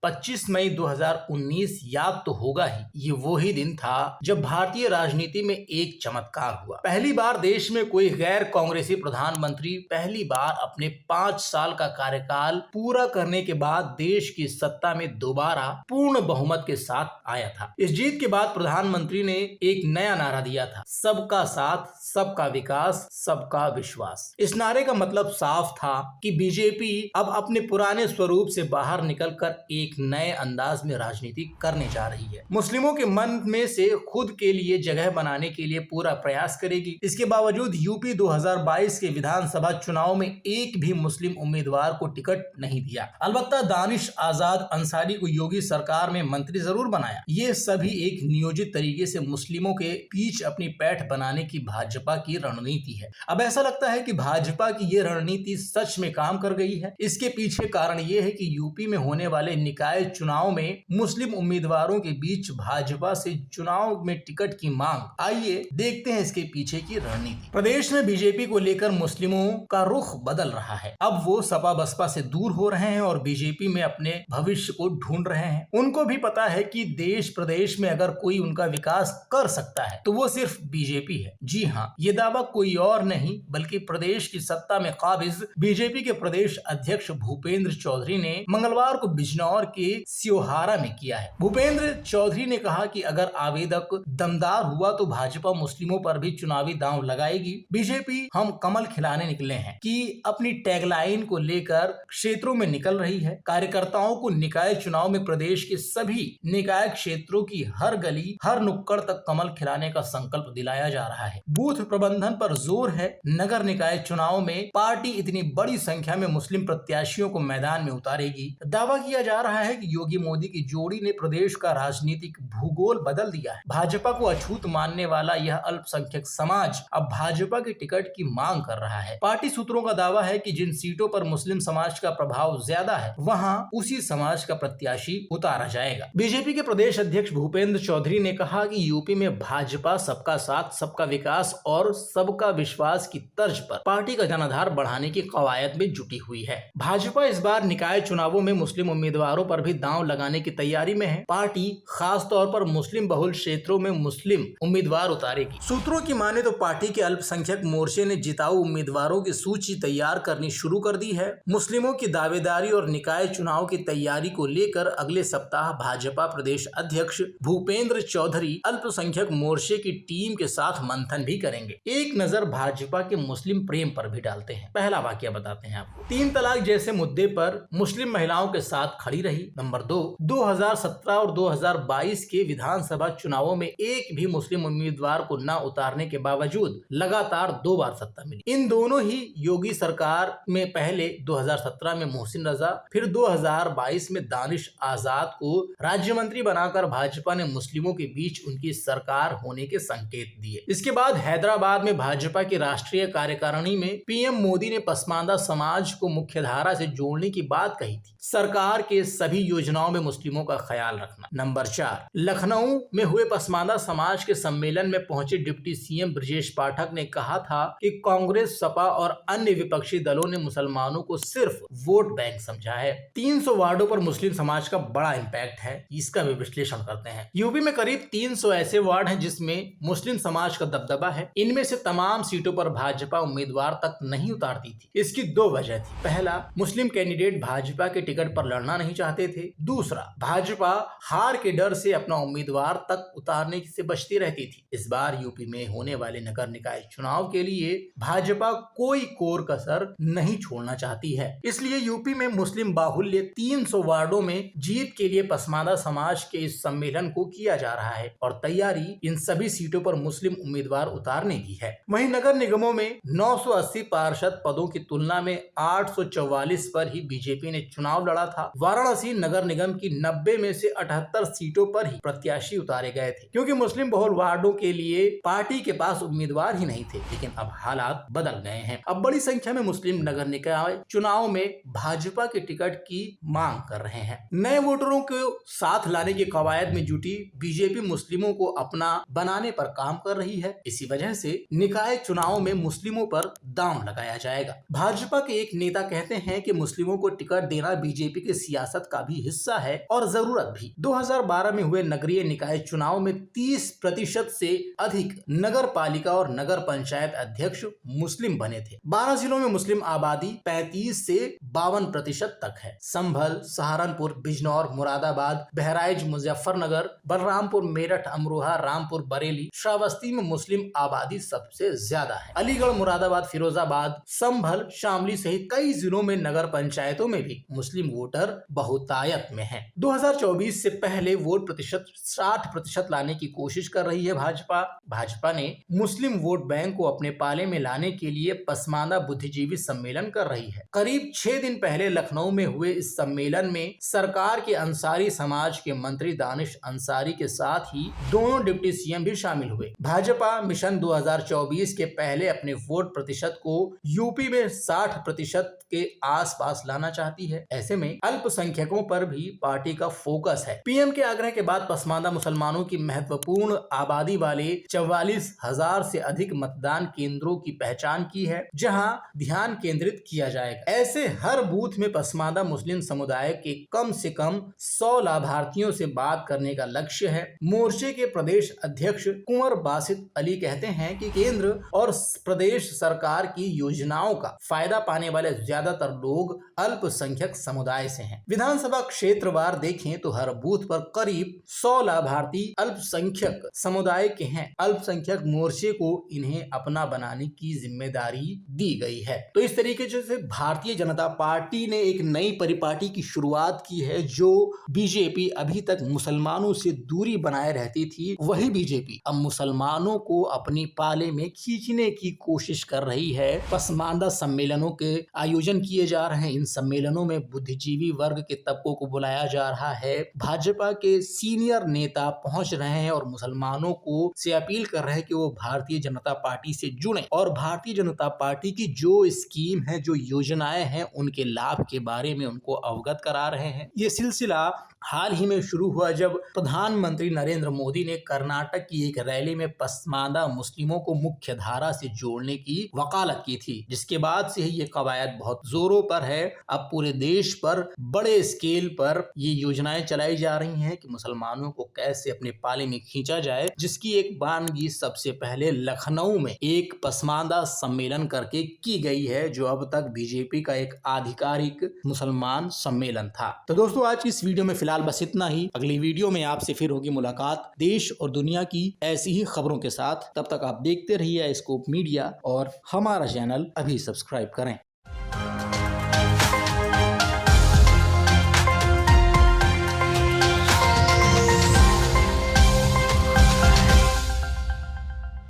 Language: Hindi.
25 मई 2019 याद तो होगा ही, ये वो ही दिन था जब भारतीय राजनीति में एक चमत्कार हुआ। पहली बार देश में कोई गैर कांग्रेसी प्रधानमंत्री पहली बार अपने 5 साल का कार्यकाल पूरा करने के बाद देश की सत्ता में दोबारा पूर्ण बहुमत के साथ आया था। इस जीत के बाद प्रधानमंत्री ने एक नया नारा दिया था, सबका साथ, सबका विकास, सबका विश्वास। इस नारे का मतलब साफ था कि बीजेपी अब अपने पुराने स्वरूप से बाहर निकलकर एक नए अंदाज में राजनीति करने जा रही है। मुस्लिमों के मन में से खुद के लिए जगह बनाने के लिए पूरा प्रयास करेगी। इसके बावजूद यूपी 2022 के विधानसभा चुनाव में एक भी मुस्लिम उम्मीदवार को टिकट नहीं दिया। अलबत्ता दानिश आजाद अंसारी को योगी सरकार में मंत्री जरूर बनाया। ये सभी एक नियोजित तरीके से मुस्लिमों के बीच अपनी पैठ बनाने की भाजपा की रणनीति है। अब ऐसा लगता है कि भाजपा की ये रणनीति सच में काम कर गई है। इसके पीछे कारण ये है कि यूपी में होने वाले निकाय चुनाव में मुस्लिम उम्मीदवारों के बीच भाजपा से चुनाव में टिकट की मांग। आइए देखते हैं इसके पीछे की रणनीति। प्रदेश में बीजेपी को लेकर मुस्लिमों का रुख बदल रहा है। अब वो सपा बसपा से दूर हो रहे हैं और बीजेपी में अपने भविष्य को ढूंढ रहे हैं। उनको भी पता है कि देश प्रदेश में अगर कोई उनका विकास कर सकता है तो वो सिर्फ बीजेपी है। जी हाँ, ये दावा कोई और नहीं बल्कि प्रदेश की सत्ता में काबिज बीजेपी के प्रदेश अध्यक्ष भूपेंद्र चौधरी ने मंगलवार को बिजनौर के सियोहारा में किया है। भूपेंद्र चौधरी ने कहा कि अगर आवेदक दमदार हुआ तो भाजपा मुस्लिमों पर भी चुनावी दांव लगाएगी। बीजेपी हम कमल खिलाने निकले हैं कि अपनी टैगलाइन को लेकर क्षेत्रों में निकल रही है। कार्यकर्ताओं को निकाय चुनाव में प्रदेश के सभी निकाय क्षेत्रों की हर गली हर नुक्कड़ तक कमल खिलाने का संकल्प दिलाया जा रहा है। बूथ प्रबंधन पर जोर है। नगर निकाय चुनाव में पार्टी इतनी बड़ी संख्या में मुस्लिम प्रत्याशियों को मैदान में उतारेगी। दावा किया जा रहा है कि योगी मोदी की जोड़ी ने प्रदेश का राजनीतिक भूगोल बदल दिया है। भाजपा को अछूत मानने वाला यह अल्पसंख्यक समाज अब भाजपा के टिकट की मांग कर रहा है। पार्टी सूत्रों का दावा है कि जिन सीटों पर मुस्लिम समाज का प्रभाव ज्यादा है वहां उसी समाज का प्रत्याशी उतारा जाएगा। बीजेपी के प्रदेश अध्यक्ष भूपेंद्र चौधरी ने कहा कि यूपी में भाजपा सबका साथ, सबका विकास और सबका विश्वास की तर्ज पर पार्टी का जनाधार बढ़ाने की कवायद में जुटी हुई है। भाजपा इस बार निकाय चुनावों में मुस्लिम उम्मीदवारों पर भी दांव लगाने की तैयारी में है। पार्टी खास तौर पर मुस्लिम बहुल क्षेत्रों में मुस्लिम उम्मीदवार उतारेगी। सूत्रों की माने तो पार्टी के अल्पसंख्यक मोर्चे ने जिताऊ उम्मीदवारों की सूची तैयार करनी शुरू कर दी है। मुस्लिमों की दावेदारी और निकाय चुनाव की तैयारी को लेकर अगले सप्ताह भाजपा प्रदेश अध्यक्ष भूपेंद्र चौधरी अल्पसंख्यक मोर्चे की टीम के साथ मंथन भी करेंगे। एक नजर भाजपा के मुस्लिम प्रेम पर भी डालते हैं। पहला वाकया बताते हैं आपको। 3 तलाक जैसे मुद्दे पर मुस्लिम महिलाओं के साथ खड़ी रही। नंबर 2, 2017 और 2022 के विधानसभा चुनावों में एक भी मुस्लिम उम्मीदवार को न उतारने के बावजूद लगातार 2 बार सत्ता मिली। इन दोनों ही योगी सरकार में पहले 2017 में मोहसिन रजा, फिर 2022 में दानिश आजाद को राज्य मंत्री बनाकर भाजपा ने मुस्लिमों के बीच उनकी सरकार होने के संकेत दिए। इसके बाद हैदराबाद में भाजपा की राष्ट्रीय कार्यकारिणी में पीएम मोदी ने पसमानदा समाज को मुख्यधारा से जोड़ने की बात कही थी। सरकार के सभी योजनाओं में मुस्लिमों का ख्याल रखना। नंबर 4, लखनऊ में हुए पसमानदा समाज के सम्मेलन में पहुंचे डिप्टी सीएम ब्रजेश पाठक ने कहा था कि कांग्रेस, सपा और अन्य विपक्षी दलों ने मुसलमानों को सिर्फ वोट बैंक समझा है। 300 वार्डों पर मुस्लिम समाज का बड़ा इम्पैक्ट है। इसका भी विश्लेषण करते हैं। यूपी में करीब 300 ऐसे वार्ड हैं जिसमें मुस्लिम समाज का दबदबा है। इनमें से तमाम सीटों पर भाजपा उम्मीदवार तक नहीं उतारती थी। इसकी 2 वजह थी। पहला, मुस्लिम कैंडिडेट भाजपा के टिकट पर लड़ना नहीं चाहते थे। दूसरा, भाजपा हार के डर से अपना उम्मीदवार तक उतारने से बचती रहती थी। इस बार यूपी में होने वाले नगर निकाय चुनाव के लिए भाजपा कोई कोर कसर नहीं छोड़ना चाहती है। इसलिए यूपी में मुस्लिम बाहुल्य 300 वार्डों में जीत के लिए पसमानदा समाज के इस सम्मेलन को किया जा रहा है और तैयारी इन सभी सीटों पर मुस्लिम उम्मीदवार उतारने की है। वहीं नगर निगमों में 980 पार्षद पदों की तुलना में 844 पर ही बीजेपी ने चुनाव लड़ा था। वाराणसी नगर निगम की 90 में से 78 सीटों पर ही प्रत्याशी उतारे गए थे क्योंकि मुस्लिम बहुल वार्डों के लिए पार्टी के पास उम्मीदवार ही नहीं थे। लेकिन अब हालात बदल गए हैं। अब बड़ी संख्या में मुस्लिम नगर निकाय चुनाव में भाजपा के टिकट की मांग कर रहे हैं। नए वोटरों को साथ लाने की कवायद में जुटी बीजेपी मुस्लिमों को अपना बनाने पर काम कर रही है। इसी वजह से निकाय चुनाव में मुस्लिमों पर दांव लगाया जाएगा। भाजपा के एक नेता कहते हैं कि मुस्लिमों को टिकट देना बीजेपी की सियासत का भी हिस्सा है और जरूरत भी। 2012 में हुए नगरीय निकाय चुनाव में 30% से अधिक नगर पालिका और नगर पंचायत अध्यक्ष मुस्लिम बने थे। 12 जिलों में मुस्लिम आबादी 35 से 52% तक है। संभल, सहारनपुर, बिजनौर, मुरादाबाद, बहराइच, मुजफ्फरनगर, बलरामपुर, मेरठ, अमरोहा, रामपुर, बरेली, श्रावस्ती में मुस्लिम आबादी सबसे ज्यादा है। अलीगढ़, मुरादाबाद, फिरोजाबाद, संभल, शामली सहित कई जिलों में नगर पंचायतों में भी मुस्लिम वोटर बहुतायत में हैं। 2024 से पहले वोट प्रतिशत 60% लाने की कोशिश कर रही है भाजपा ने मुस्लिम वोट बैंक को अपने पाले में लाने के लिए पसमानदा बुद्धिजीवी सम्मेलन कर रही है। करीब 6 दिन पहले लखनऊ में हुए इस सम्मेलन में सरकार के अंसारी समाज के मंत्री दानिश अंसारी के साथ ही दोनों डिप्टी सीएम भी शामिल हुए। भाजपा मिशन 2024 के पहले अपने वोट प्रतिशत को यूपी में 60% के आसपास लाना चाहती है। ऐसे में अल्पसंख्यकों पर भी पार्टी का फोकस है। पीएम के आग्रह के बाद पसमानदा मुसलमानों की महत्वपूर्ण आबादी वाले 44,000 से अधिक मतदान केंद्रों की पहचान की है, जहां ध्यान केंद्रित किया जाएगा। ऐसे हर बूथ में पसमानदा मुस्लिम समुदाय के कम से कम 100 लाभार्थियों से बात करने का लक्ष्य है। मोर्चे के प्रदेश अध्यक्ष कुंवर बासित अली कहते हैं कि केंद्र और प्रदेश सरकार की योजनाओं का फायदा पाने वाले ज्यादातर लोग अल्पसंख्यक समुदाय से हैं। विधानसभा क्षेत्रवार देखें तो हर बूथ पर करीब 100 लाभार्थी अल्पसंख्यक समुदाय के हैं। अल्पसंख्यक मोर्चे को इन्हें अपना बनाने की जिम्मेदारी दी गई है। तो इस तरीके से भारतीय जनता पार्टी ने एक नई परिपाटी की शुरुआत की है। जो बीजेपी अभी तक मुसलमानों से दूरी बनाए रहती थी, वही बीजेपी अब मुसलमानों को अपनी पाले में खींचने की कोशिश कर रही है। पसमानदा सम्मेलनों के आयोजन किए जा रहे हैं। इन सम्मेलनों में बुद्धिजीवी वर्ग के तबकों को बुलाया जा रहा है। भाजपा के सीनियर नेता पहुंच रहे हैं और मुसलमानों को से अपील कर रहे हैं कि वो भारतीय जनता पार्टी से जुड़ें और भारतीय जनता पार्टी की जो स्कीम है, जो योजनाएं हैं, उनके लाभ के बारे में उनको अवगत करा रहे हैं। ये सिलसिला हाल ही में शुरू हुआ जब प्रधानमंत्री नरेंद्र मोदी ने कर्नाटक की एक रैली में पसमानदा मुस्लिमों को मुख्य धारा से जोड़ने की वकालत की थी, जिसके बाद से ही ये कवायद बहुत जोरों पर है। अब पूरे देश पर बड़े स्केल पर ये योजनाएं चलाई जा रही हैं कि मुसलमानों को कैसे अपने पाले में खींचा जाए, जिसकी एक बानगी सबसे पहले लखनऊ में एक पसमानदा सम्मेलन करके की गई है, जो अब तक बीजेपी का एक आधिकारिक मुसलमान सम्मेलन था। तो दोस्तों, आज की इस वीडियो में फिलहाल बस इतना ही। अगली वीडियो में आपसे फिर होगी मुलाकात देश और दुनिया की ऐसी ही खबरों के साथ। तब तक आप देखते रहिए स्कूप मीडिया और हमारा चैनल अभी सब्सक्राइब करें।